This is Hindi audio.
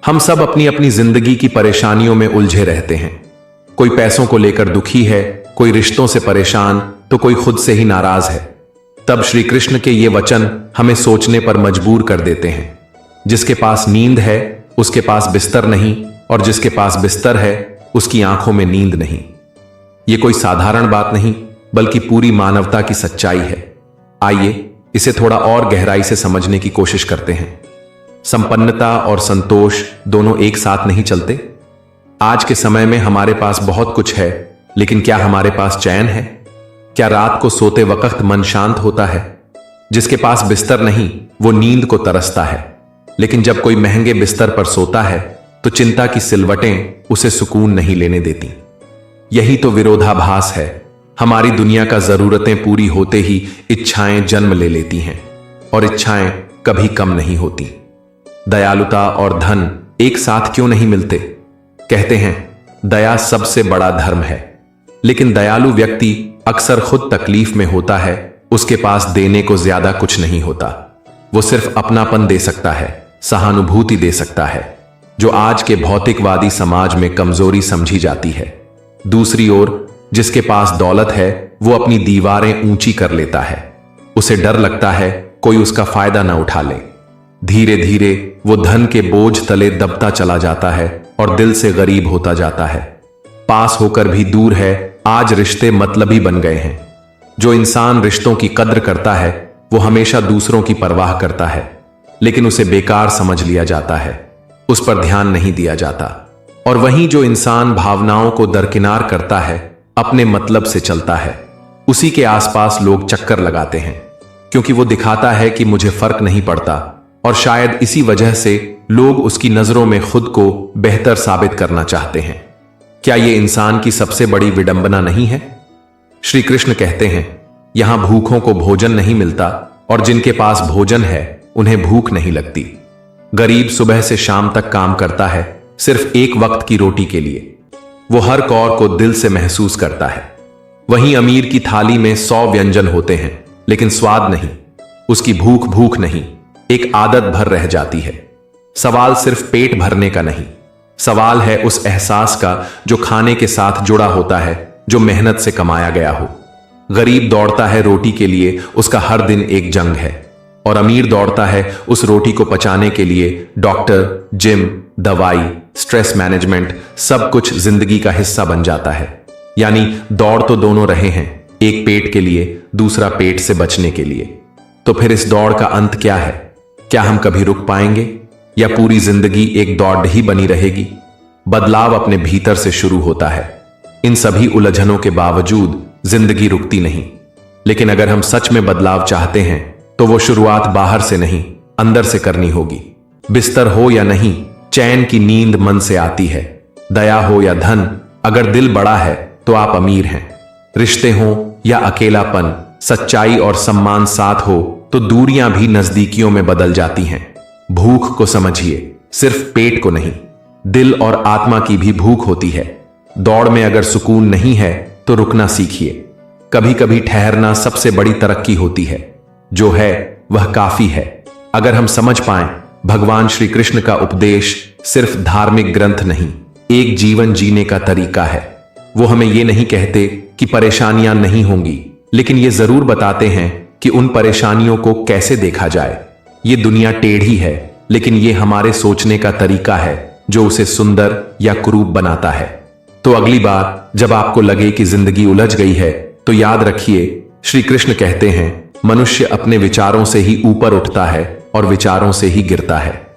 हम सब अपनी अपनी जिंदगी की परेशानियों में उलझे रहते हैं। कोई पैसों को लेकर दुखी है, कोई रिश्तों से परेशान, तो कोई खुद से ही नाराज है। तब श्री कृष्ण के ये वचन हमें सोचने पर मजबूर कर देते हैं। जिसके पास नींद है उसके पास बिस्तर नहीं, और जिसके पास बिस्तर है उसकी आंखों में नींद नहीं। ये कोई साधारण बात नहीं, बल्कि पूरी मानवता की सच्चाई है। आइए इसे थोड़ा और गहराई से समझने की कोशिश करते हैं। संपन्नता और संतोष दोनों एक साथ नहीं चलते। आज के समय में हमारे पास बहुत कुछ है, लेकिन क्या हमारे पास चैन है? क्या रात को सोते वक्त मन शांत होता है? जिसके पास बिस्तर नहीं वो नींद को तरसता है, लेकिन जब कोई महंगे बिस्तर पर सोता है तो चिंता की सिलवटें उसे सुकून नहीं लेने देती। यही तो विरोधाभास है। हमारी दुनिया का जरूरतें पूरी होते ही इच्छाएं जन्म ले लेती हैं, और इच्छाएं कभी कम नहीं होती। दयालुता और धन एक साथ क्यों नहीं मिलते? कहते हैं दया सबसे बड़ा धर्म है, लेकिन दयालु व्यक्ति अक्सर खुद तकलीफ में होता है। उसके पास देने को ज्यादा कुछ नहीं होता। वो सिर्फ अपनापन दे सकता है, सहानुभूति दे सकता है, जो आज के भौतिकवादी समाज में कमजोरी समझी जाती है। दूसरी ओर जिसके पास दौलत है वो अपनी दीवारें ऊंची कर लेता है। उसे डर लगता है कोई उसका फायदा ना उठा ले। धीरे धीरे वो धन के बोझ तले दबता चला जाता है और दिल से गरीब होता जाता है। पास होकर भी दूर है। आज रिश्ते मतलबी बन गए हैं। जो इंसान रिश्तों की कद्र करता है वो हमेशा दूसरों की परवाह करता है, लेकिन उसे बेकार समझ लिया जाता है, उस पर ध्यान नहीं दिया जाता। और वहीं जो इंसान भावनाओं को दरकिनार करता है, अपने मतलब से चलता है, उसी के आसपास लोग चक्कर लगाते हैं, क्योंकि वो दिखाता है कि मुझे फर्क नहीं पड़ता। और शायद इसी वजह से लोग उसकी नजरों में खुद को बेहतर साबित करना चाहते हैं। क्या ये इंसान की सबसे बड़ी विडंबना नहीं है? श्री कृष्ण कहते हैं यहां भूखों को भोजन नहीं मिलता, और जिनके पास भोजन है उन्हें भूख नहीं लगती। गरीब सुबह से शाम तक काम करता है सिर्फ एक वक्त की रोटी के लिए। वो हर कौर को दिल से महसूस करता है। वहीं अमीर की थाली में 100 व्यंजन होते हैं, लेकिन स्वाद नहीं। उसकी भूख भूख नहीं, एक आदत भर रह जाती है। सवाल सिर्फ पेट भरने का नहीं, सवाल है उस एहसास का जो खाने के साथ जुड़ा होता है, जो मेहनत से कमाया गया हो। गरीब दौड़ता है रोटी के लिए, उसका हर दिन एक जंग है। और अमीर दौड़ता है उस रोटी को पचाने के लिए। डॉक्टर, जिम, दवाई, स्ट्रेस मैनेजमेंट, सब कुछ जिंदगी का हिस्सा बन जाता है। यानी दौड़ तो दोनों रहे हैं, एक पेट के लिए, दूसरा पेट से बचने के लिए। तो फिर इस दौड़ का अंत क्या है? क्या हम कभी रुक पाएंगे, या पूरी जिंदगी एक दौड़ ही बनी रहेगी? बदलाव अपने भीतर से शुरू होता है। इन सभी उलझनों के बावजूद जिंदगी रुकती नहीं। लेकिन अगर हम सच में बदलाव चाहते हैं तो वो शुरुआत बाहर से नहीं, अंदर से करनी होगी। बिस्तर हो या नहीं, चैन की नींद मन से आती है। दया हो या धन, अगर दिल बड़ा है तो आप अमीर हैं। रिश्ते हो या अकेलापन, सच्चाई और सम्मान साथ हो तो दूरियां भी नजदीकियों में बदल जाती हैं। भूख को समझिए, सिर्फ पेट को नहीं, दिल और आत्मा की भी भूख होती है। दौड़ में अगर सुकून नहीं है तो रुकना सीखिए। कभी कभी ठहरना सबसे बड़ी तरक्की होती है। जो है वह काफी है। अगर हम समझ पाएं, भगवान श्री कृष्ण का उपदेश सिर्फ धार्मिक ग्रंथ नहीं, एक जीवन जीने का तरीका है। वो हमें ये नहीं कहते कि परेशानियां नहीं होंगी, लेकिन ये जरूर बताते हैं कि उन परेशानियों को कैसे देखा जाए। ये दुनिया टेढ़ी है, लेकिन ये हमारे सोचने का तरीका है जो उसे सुंदर या कुरूप बनाता है। तो अगली बार जब आपको लगे कि जिंदगी उलझ गई है, तो याद रखिए श्री कृष्ण कहते हैं मनुष्य अपने विचारों से ही ऊपर उठता है और विचारों से ही गिरता है।